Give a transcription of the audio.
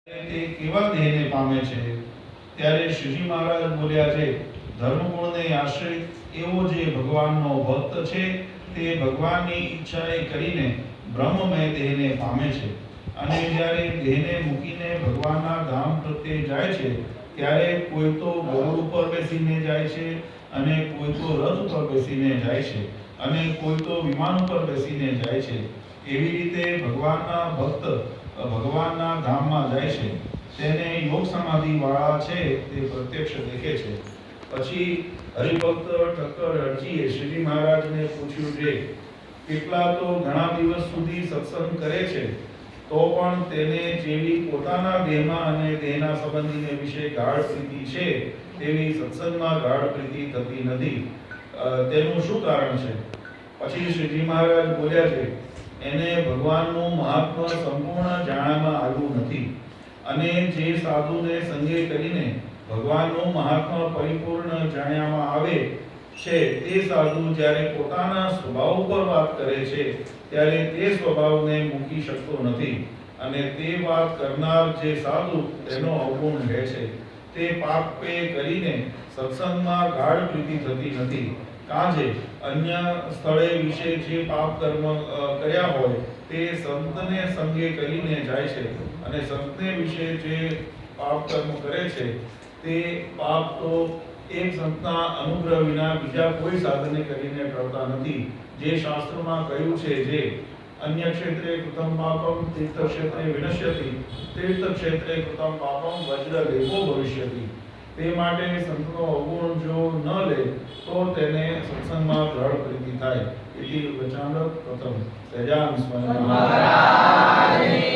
તે કેવા દેહને પામે છે? ત્યારે શ્રીજી મહારાજ બોલ્યા છે, ધર્મગુણને આશ્રિત એવો જે ભગવાનનો ભક્ત છે તે ભગવાનની ઈચ્છાએ કરીને બ્રહ્મમય દેહને પામે છે. અને જ્યારે દેહને મૂકીને ભગવાનના ધામ પ્રત્યે જાય છે ત્યારે કોઈ તો ગરુડ ઉપર બેસીને જાય છે, અને કોઈ તો રથ ઉપર બેસીને જાય છે, અને કોઈ તો વિમાન ઉપર બેસીને જાય છે. એવી રીતે ભગવાનના ભક્ત ભગવાનના ધામમાં જાય છે. તેને યોગ સમાધિ વાળા છે તે પ્રત્યક્ષ દેખે છે. પછી હરિભક્ત ઠક્કર હરજીએ શ્રીજી મહારાજને પૂછ્યું કે કેટલા તો ઘણા દિવસ સુધી સત્સંગ કરે છે તો પણ તેને જેવી પોતાના દેહમાં અને દેહના સંબંધીને વિશે ગાઢ પ્રીતિ છે તેવી સત્સંગમાં ગાઢ પ્રીતિ થતી નથી. તેનું શું કારણ છે? પછી શ્રીજી મહારાજ બોલ્યા છે, એને ભગવાનનું મહાત્મ્ય સંપૂર્ણ જાણવામાં આવ્યું નથી. અને જે સાધુને સંગે કરીને ભગવાનનું મહાત્મ્ય પરિપૂર્ણ જાણવામાં આવે છે તે સાધુ જ્યારે પોતાના સ્વભાવ ઉપર વાત કરે છે ત્યારે તે સ્વભાવને મૂકી શકતો નથી. અને તે વાત કરનાર જે સાધુ તેનો અવગુણ લે છે તે પાપે કરીને સત્સંગમાં ગાઢ પ્રીતિ થતી નથી. કાજે અન્ય સ્થળે વિશે જે પાપ કર્મ કર્યા હોય તે સંતને સંગે કરીને જાય છે, અને સંતને વિશે જે પાપ કર્મ કરે છે તે પાપ તો એક સંતના અનુગ્રહ વિના બીજા કોઈ સાધને કરીને ટળતા નથી. જે શાસ્ત્રોમાં કહ્યું છે, જે અન્ય ક્ષેત્રે કૃતમ પાપમ તીર્થ ક્ષેત્રે વિનશ્યતિ, તીર્થ ક્ષેત્રે કૃતમ પાપમ વજ્ર લેપો ભવિષ્યતિ. તે માટે સંતનો અવગુણ જો ન લે તો તેને સત્સંગમાં દ્રઢ પ્રીતિ થાય. ઇતિ વચનામૃત પ્રથમ સહજાન સ્વામી મહારાજ.